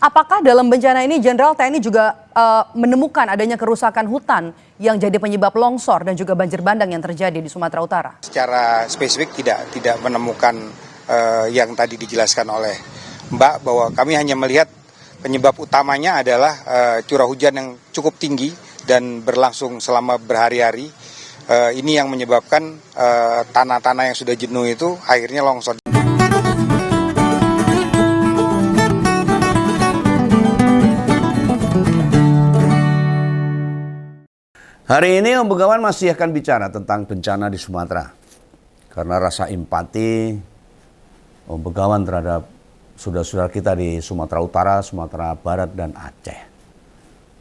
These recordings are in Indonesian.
Apakah dalam bencana ini Jenderal TNI juga menemukan adanya kerusakan hutan yang jadi penyebab longsor dan juga banjir bandang yang terjadi di Sumatera Utara? Secara spesifik tidak menemukan yang tadi dijelaskan oleh Mbak, bahwa kami hanya melihat penyebab utamanya adalah curah hujan yang cukup tinggi dan berlangsung selama berhari-hari. Ini yang menyebabkan tanah-tanah yang sudah jenuh itu akhirnya longsor. Hari ini Om Begawan masih akan bicara tentang bencana di Sumatera. Karena rasa empati Om Begawan terhadap saudara-saudara kita di Sumatera Utara, Sumatera Barat, dan Aceh.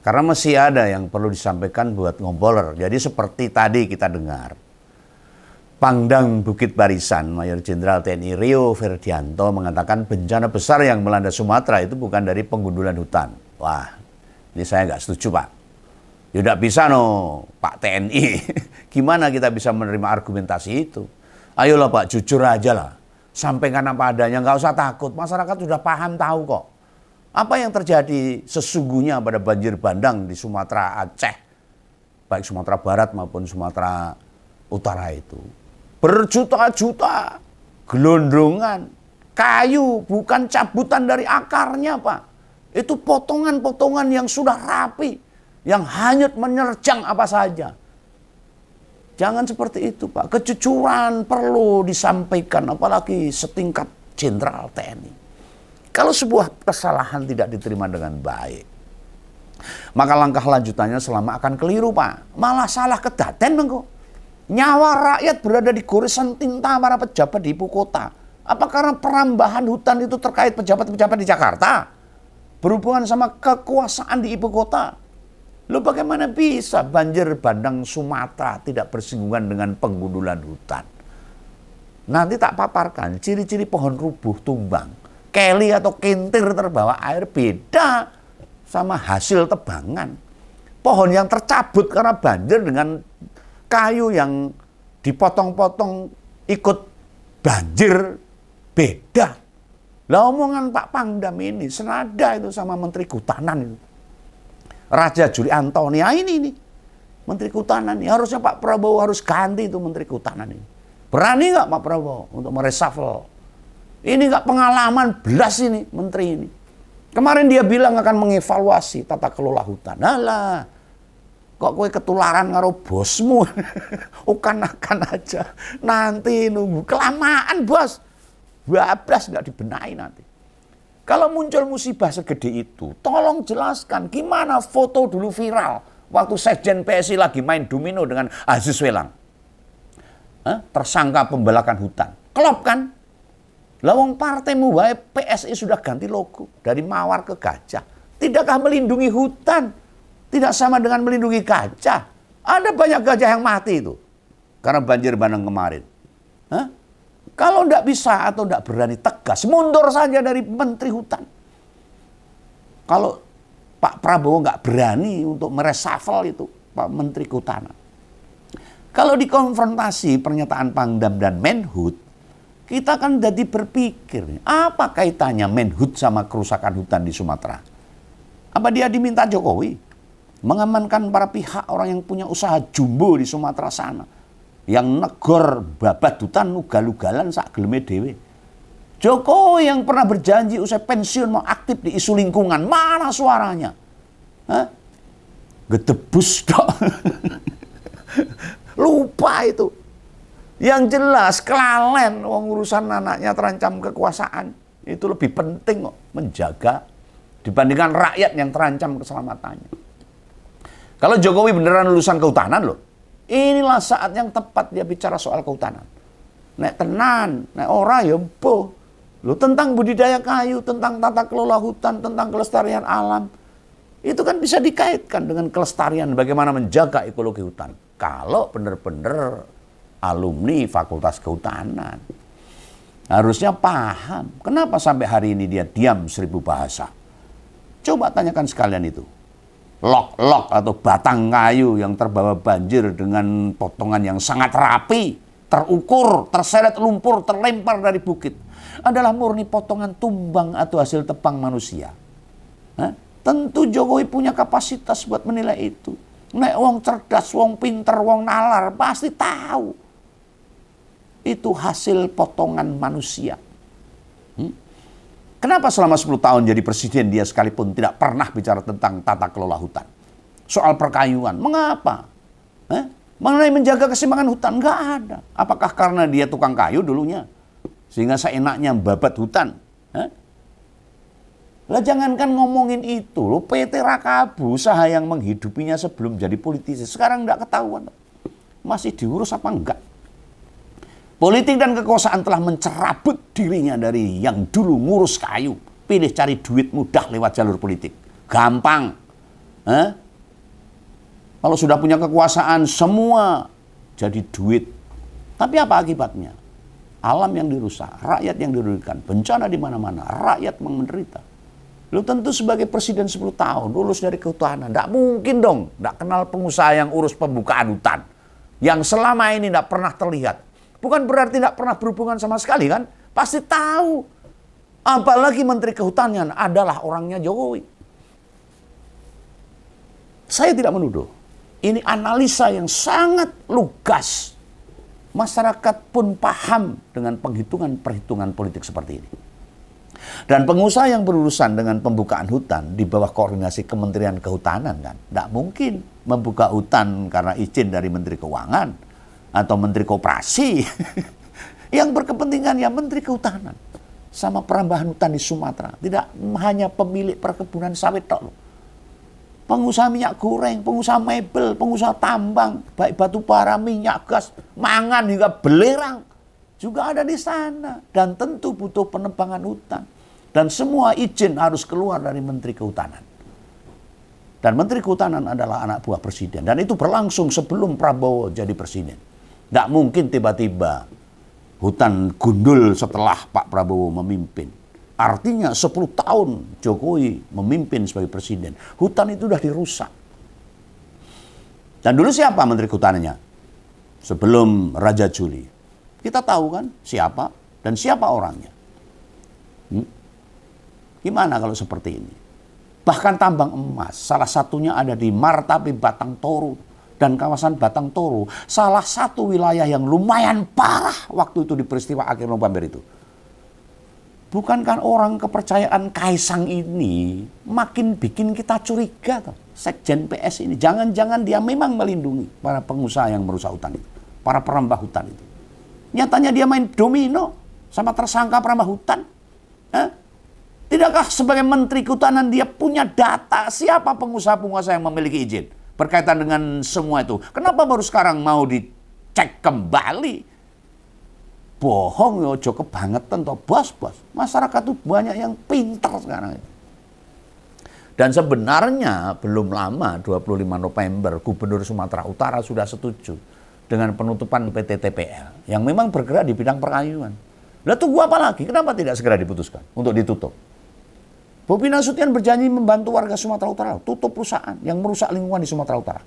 Karena masih ada yang perlu disampaikan buat ngompoler. Jadi seperti tadi kita dengar, Pangdam Bukit Barisan, Mayor Jenderal TNI Rio Ferdianto mengatakan bencana besar yang melanda Sumatera itu bukan dari penggundulan hutan. Wah, ini saya nggak setuju, Pak. Ya tidak bisa Pak TNI. Gimana kita bisa menerima argumentasi itu? Ayolah Pak, jujur aja lah. Sampaikan apa adanya, nggak usah takut. Masyarakat sudah paham, tahu kok. Apa yang terjadi sesungguhnya pada banjir bandang di Sumatera Aceh, baik Sumatera Barat maupun Sumatera Utara itu. Berjuta-juta gelondongan kayu, bukan cabutan dari akarnya Pak. Itu potongan-potongan yang sudah rapi, yang hanyut menerjang apa saja. Jangan seperti itu Pak. Kejujuran perlu disampaikan, apalagi setingkat Jenderal TNI. Kalau sebuah kesalahan tidak diterima dengan baik, maka langkah lanjutannya selama akan keliru Pak. Malah salah kedaten kok. Nyawa rakyat berada di goresan tinta para pejabat di ibu kota. Apa karena perambahan hutan itu terkait pejabat-pejabat di Jakarta? Berhubungan sama kekuasaan di ibu kota? Loh, bagaimana bisa banjir bandang Sumatera tidak bersinggungan dengan penggundulan hutan? Nanti tak paparkan ciri-ciri pohon rubuh tumbang, keli atau kintir terbawa air beda sama hasil tebangan. Pohon yang tercabut karena banjir dengan kayu yang dipotong-potong ikut banjir beda. Lah omongan Pak Pangdam ini senada itu sama Menteri Kehutanan itu. Raja Juli Antoni, ini Menteri Kehutanan ini. Harusnya Pak Prabowo harus ganti itu Menteri Kehutanan ini. Berani nggak Pak Prabowo untuk mereshuffle? Ini nggak pengalaman belas ini Menteri ini. Kemarin dia bilang akan mengevaluasi tata kelola hutan. Alah, kok kowe ketularan karo bosmu? Ukan-akan aja. Nanti nunggu kelamaan bos. Bablas nggak dibenahi nanti. Kalau muncul musibah segede itu, tolong jelaskan gimana foto dulu viral waktu Sekjen PSI lagi main domino dengan Aziz Welang. Tersangka pembalakan hutan. Klop kan? Lawang partaimu wae PSI sudah ganti logo dari mawar ke gajah. Tidakkah melindungi hutan? Tidak sama dengan melindungi gajah. Ada banyak gajah yang mati itu karena banjir bandang kemarin. Kalau tidak bisa atau tidak berani tegas, mundur saja dari Menteri Hutan. Kalau Pak Prabowo nggak berani untuk mereshuffle itu Pak Menteri Kehutanan. Kalau dikonfrontasi pernyataan Pangdam dan Menhut, kita kan jadi berpikir, apa kaitannya Menhut sama kerusakan hutan di Sumatera? Apa dia diminta Jokowi mengamankan para pihak orang yang punya usaha jumbo di Sumatera sana? Yang negor babat hutan ugal-ugalan sak geleme dhewe. Jokowi yang pernah berjanji usai pensiun mau aktif di isu lingkungan, mana suaranya? Gedebus dok. Lupa itu. Yang jelas kelalen wong urusan anaknya terancam kekuasaan. Itu lebih penting kok menjaga dibandingkan rakyat yang terancam keselamatannya. Kalau Jokowi beneran lulusan kehutanan loh, inilah saat yang tepat dia bicara soal kehutanan. Nek tenan, nek ora ya mbuh. Loh, tentang budidaya kayu, tentang tata kelola hutan, tentang kelestarian alam. Itu kan bisa dikaitkan dengan kelestarian bagaimana menjaga ekologi hutan. Kalau benar-benar alumni Fakultas Kehutanan. Harusnya paham. Kenapa sampai hari ini dia diam 1000 bahasa? Coba tanyakan sekalian itu. Lok-lok atau batang kayu yang terbawa banjir dengan potongan yang sangat rapi, terukur, terseret lumpur, terlempar dari bukit, adalah murni potongan tumbang atau hasil tebang manusia. Hah? Tentu Jokowi punya kapasitas buat menilai itu. Nek wong cerdas, wong pinter, wong nalar pasti tahu. Itu hasil potongan manusia. Kenapa selama 10 tahun jadi presiden dia sekalipun tidak pernah bicara tentang tata kelola hutan? Soal perkayuan, mengapa? Mengenai menjaga keseimbangan hutan, nggak ada. Apakah karena dia tukang kayu dulunya? Sehingga seenaknya babat hutan? Lah jangankan ngomongin itu, loh, PT Rakabu, usaha yang menghidupinya sebelum jadi politisi, sekarang nggak ketahuan. Masih diurus apa enggak? Politik dan kekuasaan telah mencerabut dirinya dari yang dulu ngurus kayu. Pilih cari duit mudah lewat jalur politik. Gampang. Kalau sudah punya kekuasaan, semua jadi duit. Tapi apa akibatnya? Alam yang dirusak, rakyat yang dirugikan, bencana di mana-mana, rakyat menderita. Lu tentu sebagai presiden 10 tahun, lulus dari kehutanan. Nggak mungkin dong, nggak kenal pengusaha yang urus pembukaan hutan. Yang selama ini nggak pernah terlihat. Bukan berarti tidak pernah berhubungan sama sekali kan? Pasti tahu. Apalagi Menteri Kehutanan adalah orangnya Jokowi. Saya tidak menuduh. Ini analisa yang sangat lugas. Masyarakat pun paham dengan perhitungan politik seperti ini. Dan pengusaha yang berurusan dengan pembukaan hutan di bawah koordinasi Kementerian Kehutanan kan, tidak mungkin membuka hutan karena izin dari Menteri Keuangan atau Menteri Koperasi. Yang berkepentingan ya Menteri Kehutanan sama perambahan hutan di Sumatera. Tidak hanya pemilik perkebunan sawit tok loh. Pengusaha minyak goreng, pengusaha mebel, pengusaha tambang, baik batu bara, minyak gas, mangan hingga belerang juga ada di sana. Dan tentu butuh penebangan hutan. Dan semua izin harus keluar dari Menteri Kehutanan. Dan Menteri Kehutanan adalah anak buah presiden. Dan itu berlangsung sebelum Prabowo jadi presiden. Nggak mungkin tiba-tiba hutan gundul setelah Pak Prabowo memimpin. Artinya 10 tahun Jokowi memimpin sebagai presiden. Hutan itu sudah dirusak. Dan dulu siapa Menteri Kehutanannya? Sebelum Raja Juli. Kita tahu kan siapa dan siapa orangnya. Gimana kalau seperti ini? Bahkan tambang emas, salah satunya ada di Martabe Batang Toru. Dan kawasan Batang Toru, salah satu wilayah yang lumayan parah waktu itu di peristiwa akhir November itu. Bukankah orang kepercayaan Kaisang ini makin bikin kita curiga toh? Sekjen PS ini, jangan-jangan dia memang melindungi para pengusaha yang merusak hutan itu, para perambah hutan itu. Nyatanya dia main domino sama tersangka perambah hutan. Tidakkah sebagai Menteri Kehutanan dia punya data siapa pengusaha-pengusaha yang memiliki izin? Berkaitan dengan semua itu. Kenapa baru sekarang mau dicek kembali? Bohong ya, ojo kebangetan toh bos-bos. Masyarakat itu banyak yang pintar sekarang. Dan sebenarnya belum lama 25 November Gubernur Sumatera Utara sudah setuju dengan penutupan PT TPL yang memang bergerak di bidang perkayuan. Lah tunggu apa lagi? Kenapa tidak segera diputuskan untuk ditutup? Bobi Nasution berjanji membantu warga Sumatera Utara tutup perusahaan yang merusak lingkungan di Sumatera Utara.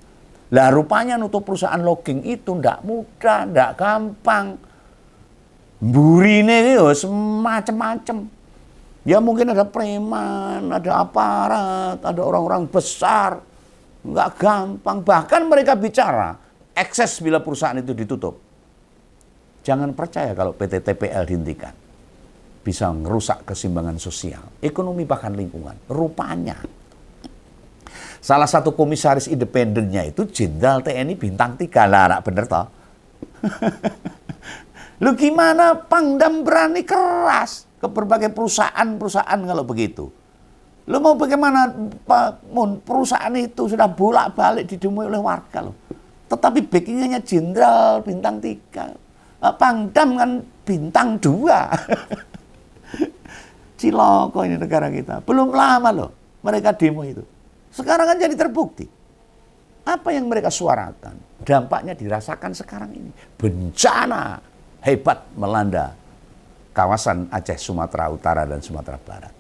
Lah rupanya nutup perusahaan logging itu ndak mudah, ndak gampang. Burine yo semacam-macam. Ya mungkin ada preman, ada aparat, ada orang-orang besar. Nggak gampang. Bahkan mereka bicara ekses bila perusahaan itu ditutup. Jangan percaya kalau PT TPL dihentikan. Bisa merusak keseimbangan sosial, ekonomi bahkan lingkungan. Rupanya salah satu komisaris independennya itu Jenderal TNI Bintang 3. Lah, bener toh? Lu gimana Pangdam berani keras ke berbagai perusahaan kalau begitu? Lu mau bagaimana Pak Mun? Perusahaan itu sudah bolak-balik didemui oleh warga loh. Tetapi backingnya Jenderal Bintang 3. Pangdam kan Bintang 2. Ciloko ini negara kita. Belum lama loh mereka demo itu. Sekarang kan jadi terbukti. Apa yang mereka suarakan, dampaknya dirasakan sekarang ini. Bencana hebat melanda kawasan Aceh, Sumatera Utara, dan Sumatera Barat.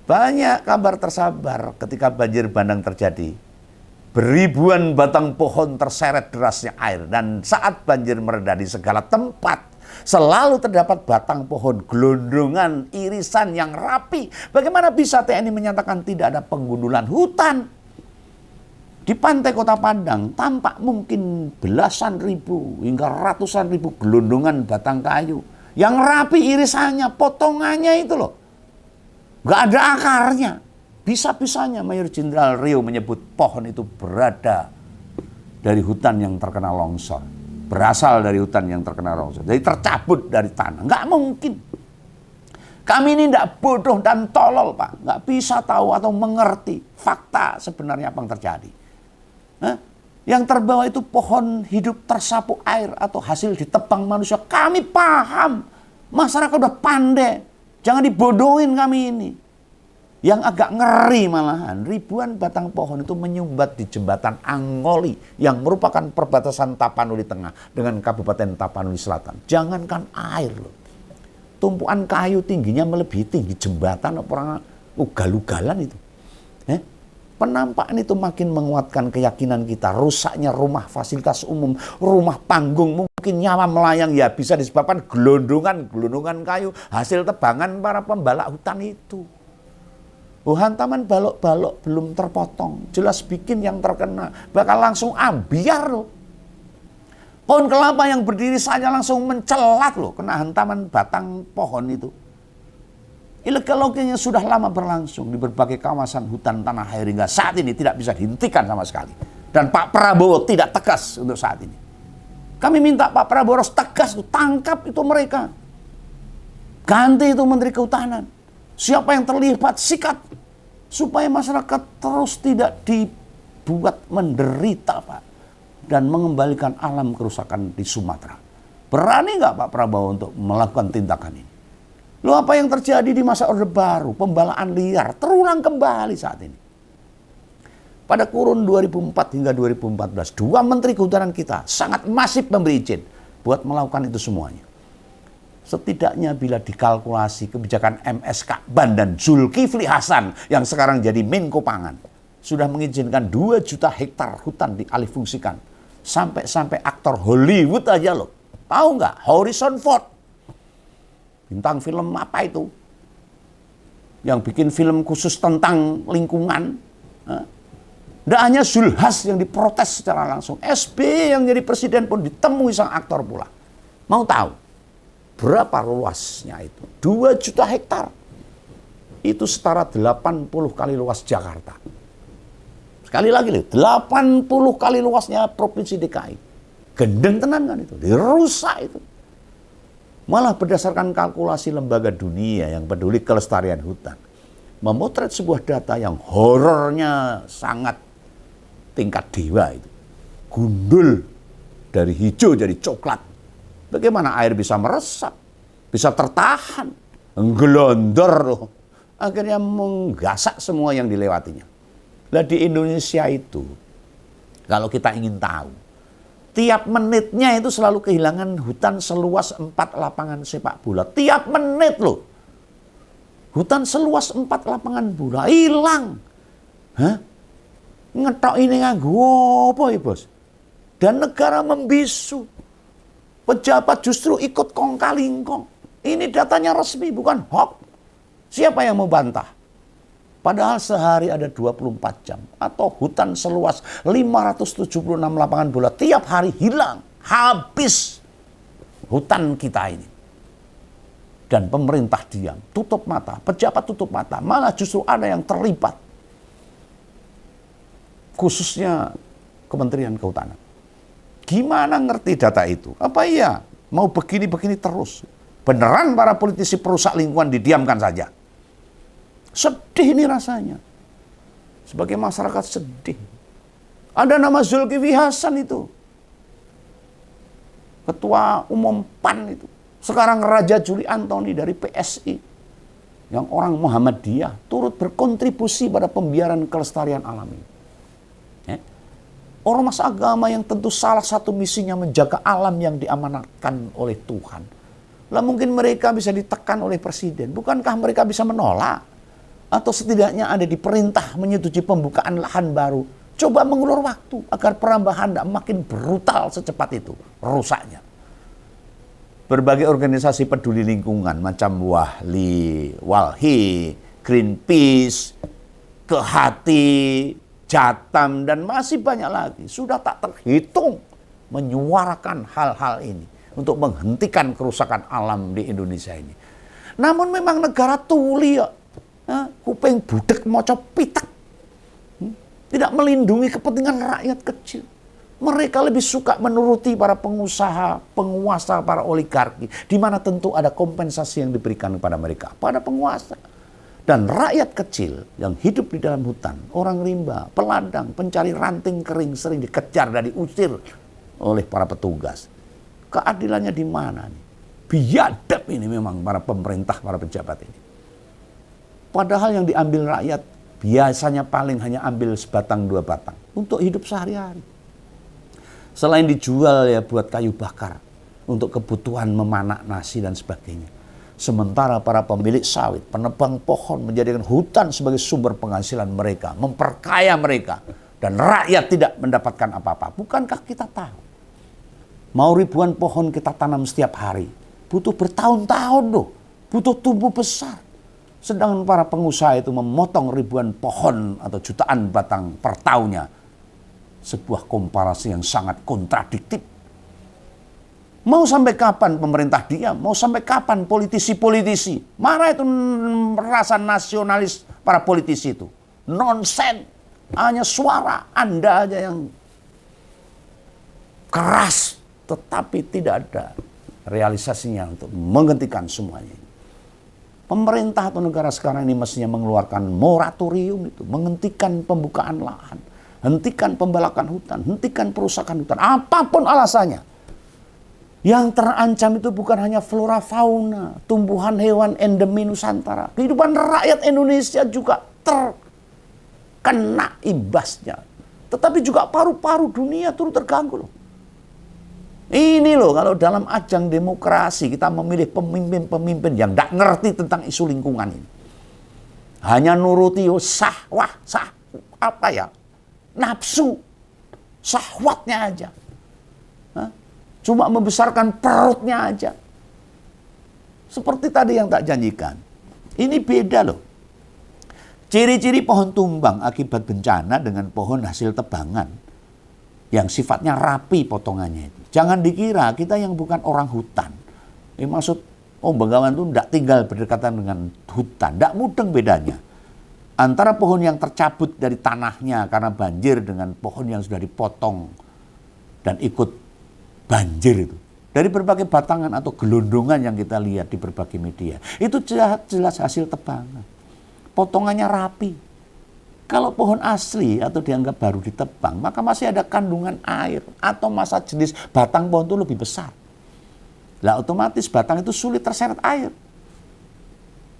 Banyak kabar tersabar ketika banjir bandang terjadi. Beribuan batang pohon terseret derasnya air. Dan saat banjir mereda di segala tempat, Selalu terdapat batang pohon, gelondongan, irisan yang rapi. Bagaimana bisa TNI menyatakan tidak ada penggundulan hutan? Di pantai Kota Padang tampak mungkin belasan ribu hingga ratusan ribu gelondongan batang kayu. Yang rapi irisannya, potongannya itu loh. Nggak ada akarnya. Bisa-bisanya Mayor Jenderal Rio menyebut pohon itu berada dari hutan yang terkena longsor. Berasal dari hutan yang terkena longsor. Jadi tercabut dari tanah. Nggak mungkin. Kami ini tidak bodoh dan tolol, Pak. Nggak bisa tahu atau mengerti fakta sebenarnya apa yang terjadi. Yang terbawa itu pohon hidup tersapu air atau hasil ditebang manusia. Kami paham. Masyarakat udah pandai. Jangan dibodohin kami ini. Yang agak ngeri malahan, ribuan batang pohon itu menyumbat di jembatan Angoli yang merupakan perbatasan Tapanuli Tengah dengan Kabupaten Tapanuli Selatan. Jangankan air loh. Tumpuan kayu tingginya melebihi tinggi jembatan orang ugal-ugalan itu. Penampakan itu makin menguatkan keyakinan kita. Rusaknya rumah fasilitas umum, rumah panggung, mungkin nyawa melayang ya bisa disebabkan gelondongan kayu hasil tebangan para pembalak hutan itu. Hantaman balok-balok belum terpotong, jelas bikin yang terkena bakal langsung ambiar loh. Pohon kelapa yang berdiri saja langsung mencelat loh, kena hantaman batang pohon itu. Illegal logging yang sudah lama berlangsung di berbagai kawasan hutan tanah air hingga saat ini tidak bisa dihentikan sama sekali. Dan Pak Prabowo tidak tegas untuk saat ini. Kami minta Pak Prabowo harus tegas, tangkap itu mereka. Ganti itu Menteri Kehutanan. Siapa yang terlibat sikat. Supaya masyarakat terus tidak dibuat menderita, Pak. Dan mengembalikan alam kerusakan di Sumatera. Berani nggak Pak Prabowo untuk melakukan tindakan ini? Loh, apa yang terjadi di masa Orde Baru, pembalaan liar, terulang kembali saat ini. Pada kurun 2004 hingga 2014, dua Menteri Kehutanan kita sangat masif memberi izin buat melakukan itu semuanya. Setidaknya bila dikalkulasi kebijakan MSK Ban dan Zulkifli Hasan yang sekarang jadi Menko Pangan sudah mengizinkan 2 juta hektar hutan dialihfungsikan. Sampai aktor Hollywood aja loh. Tahu nggak? Harrison Ford. Bintang film apa itu? Yang bikin film khusus tentang lingkungan. Tidak hanya Zulhas yang diprotes secara langsung. SBY yang jadi presiden pun ditemui sang aktor pula. Mau tahu? Berapa luasnya itu? 2 juta hektar. Itu setara 80 kali luas Jakarta. Sekali lagi, 80 kali luasnya Provinsi DKI. Gendeng tenan kan itu, dirusak itu. Malah berdasarkan kalkulasi lembaga dunia yang peduli kelestarian hutan, memotret sebuah data yang horornya sangat tingkat dewa itu. Gundul dari hijau jadi coklat. Bagaimana air bisa meresap, bisa tertahan, gelondor loh. Akhirnya menggasak semua yang dilewatinya. Nah di Indonesia itu, kalau kita ingin tahu, tiap menitnya itu selalu kehilangan hutan seluas 4 lapangan sepak bola. Tiap menit loh. Hutan seluas 4 lapangan bola hilang. Ngetok ini nganggo apa ya bos? Dan negara membisu. Pejabat justru ikut kong-kalingkong. Ini datanya resmi, bukan hoax. Siapa yang mau bantah? Padahal sehari ada 24 jam. Atau hutan seluas 576 lapangan bola tiap hari hilang. Habis hutan kita ini. Dan pemerintah diam, tutup mata. Pejabat tutup mata. Malah justru ada yang terlibat. Khususnya Kementerian Kehutanan. Gimana ngerti data itu? Apa iya mau begini-begini terus? Beneran para politisi perusak lingkungan didiamkan saja? Sedih ini rasanya. Sebagai masyarakat sedih. Ada nama Zulkifli Hasan itu. Ketua Umum PAN itu. Sekarang Raja Juli Antoni dari PSI. Yang orang Muhammadiyah turut berkontribusi pada pembiaran kelestarian alam ini. Ormas agama yang tentu salah satu misinya menjaga alam yang diamanatkan oleh Tuhan. Lah mungkin mereka bisa ditekan oleh presiden. Bukankah mereka bisa menolak? Atau setidaknya ada di perintah menyetujui pembukaan lahan baru. Coba mengulur waktu agar perambahan tidak makin brutal secepat itu rusaknya. berbagai organisasi peduli lingkungan macam Walhi, Greenpeace, Kehati, Jatam, dan masih banyak lagi sudah tak terhitung menyuarakan hal-hal ini untuk menghentikan kerusakan alam di Indonesia ini. Namun memang negara tuli ya, kuping budek moco pitak, tidak melindungi kepentingan rakyat kecil. Mereka lebih suka menuruti para pengusaha, penguasa, para oligarki, di mana tentu ada kompensasi yang diberikan kepada mereka, pada penguasa. Dan rakyat kecil yang hidup di dalam hutan, orang rimba, peladang, pencari ranting kering sering dikejar dan diusir oleh para petugas. Keadilannya di mana nih? Biadab ini memang para pemerintah, para pejabat ini. Padahal yang diambil rakyat biasanya paling hanya ambil sebatang dua batang untuk hidup sehari-hari. Selain dijual ya buat kayu bakar, untuk kebutuhan memanak nasi dan sebagainya. Sementara para pemilik sawit, penebang pohon menjadikan hutan sebagai sumber penghasilan mereka, memperkaya mereka. Dan rakyat tidak mendapatkan apa-apa. Bukankah kita tahu? Mau ribuan pohon kita tanam setiap hari, butuh bertahun-tahun loh, butuh tumbuh besar. Sedangkan para pengusaha itu memotong ribuan pohon atau jutaan batang per tahunnya. Sebuah komparasi yang sangat kontradiktif. Mau sampai kapan pemerintah diam? Mau sampai kapan politisi-politisi? Mana itu rasa nasionalis para politisi itu? Nonsen. Hanya suara Anda aja yang keras. Tetapi tidak ada realisasinya untuk menghentikan semuanya. Pemerintah atau negara sekarang ini mestinya mengeluarkan moratorium itu. Menghentikan pembukaan lahan. Hentikan pembalakan hutan, hentikan perusakan hutan, apapun alasannya. Yang terancam itu bukan hanya flora fauna, tumbuhan hewan endemi Nusantara. Kehidupan rakyat Indonesia juga terkena imbasnya. Tetapi juga paru-paru dunia turut terganggu loh. Ini loh kalau dalam ajang demokrasi kita memilih pemimpin-pemimpin yang tidak ngerti tentang isu lingkungan ini. Hanya nuruti nafsu, syahwatnya aja. Cuma membesarkan perutnya aja. Seperti tadi yang tak janjikan. Ini beda loh. Ciri-ciri pohon tumbang akibat bencana dengan pohon hasil tebangan. Yang sifatnya rapi potongannya itu. Jangan dikira kita yang bukan orang hutan. Maksud Bengawan itu tidak tinggal berdekatan dengan hutan. Tidak mudeng bedanya. Antara pohon yang tercabut dari tanahnya karena banjir dengan pohon yang sudah dipotong dan ikut banjir itu. Dari berbagai batangan atau gelondongan yang kita lihat di berbagai media. Itu jelas hasil tebangan. Potongannya rapi. Kalau pohon asli atau dianggap baru ditebang, maka masih ada kandungan air atau massa jenis batang pohon itu lebih besar. Lah otomatis batang itu sulit terseret air.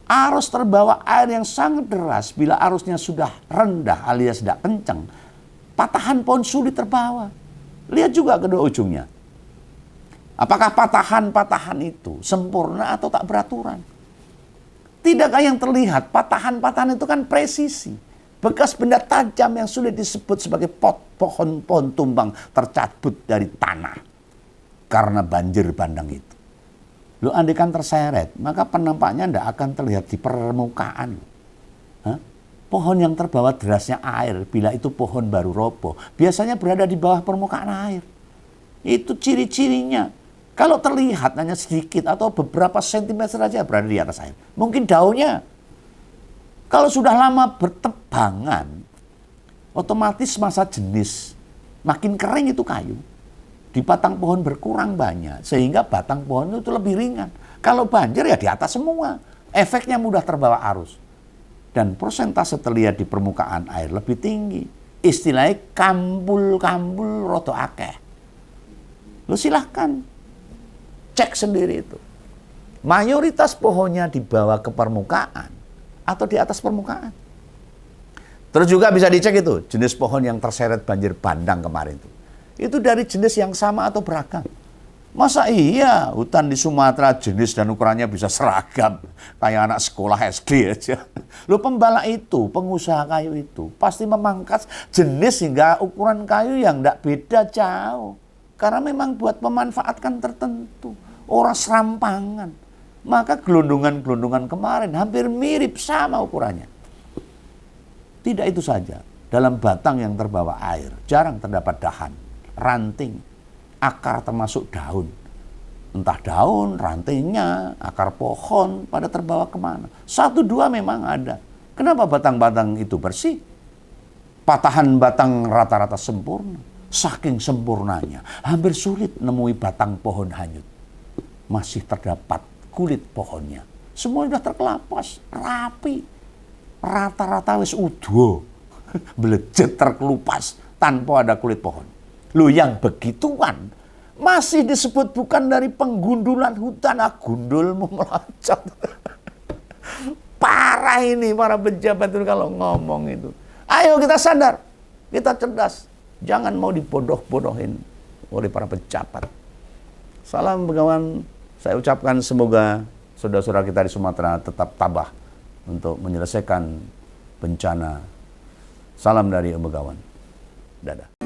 Arus terbawa air yang sangat deras bila arusnya sudah rendah alias tidak kencang. Patahan pohon sulit terbawa. Lihat juga kedua ujungnya. Apakah patahan-patahan itu sempurna atau tak beraturan? Tidakkah yang terlihat patahan-patahan itu kan presisi. Bekas benda tajam yang sulit disebut sebagai pohon-pohon tumbang tercabut dari tanah. Karena banjir bandang itu. Lo andaikan terseret, maka penampaknya tidak akan terlihat di permukaan. Pohon yang terbawa derasnya air, bila itu pohon baru roboh, biasanya berada di bawah permukaan air. Itu ciri-cirinya. Kalau terlihat hanya sedikit atau beberapa sentimeter saja berada di atas air. Mungkin daunnya. Kalau sudah lama bertebangan, otomatis massa jenis makin kering itu kayu. Di batang pohon berkurang banyak, sehingga batang pohon itu lebih ringan. Kalau banjir ya di atas semua. Efeknya mudah terbawa arus. Dan persentase terlihat di permukaan air lebih tinggi. Istilahnya kambul-kambul rodo akeh. Lo silahkan cek sendiri itu. Mayoritas pohonnya dibawa ke permukaan atau di atas permukaan. Terus juga bisa dicek itu jenis pohon yang terseret banjir bandang kemarin itu. Itu dari jenis yang sama atau beragam. Masa iya hutan di Sumatera jenis dan ukurannya bisa seragam. Kayak anak sekolah SD aja. Loh pembala itu, pengusaha kayu itu pasti memangkas jenis hingga ukuran kayu yang tidak beda jauh. Karena memang buat memanfaatkan tertentu. Orang serampangan. Maka gelondongan-gelondongan kemarin hampir mirip sama ukurannya. Tidak itu saja. Dalam batang yang terbawa air, jarang terdapat dahan, ranting, akar termasuk daun. Entah daun, rantingnya, akar pohon, pada terbawa kemana. 1-2 memang ada. Kenapa batang-batang itu bersih? Patahan batang rata-rata sempurna. Saking sempurnanya, hampir sulit nemui batang pohon hanyut. Masih terdapat kulit pohonnya. Semua sudah terkelapas, rapi. Rata-rata wis udo. Belejet terkelupas tanpa ada kulit pohon. Loh, yang begituan masih disebut bukan dari penggundulan hutan. Gundulmu melocot. Parah ini para pejabat itu kalau ngomong itu. Ayo kita sadar, kita cerdas. Jangan mau dibodoh-bodohin oleh para pejabat. Salam Begawan, saya ucapkan semoga saudara-saudara kita di Sumatera tetap tabah untuk menyelesaikan bencana. Salam dari Begawan. Dadah.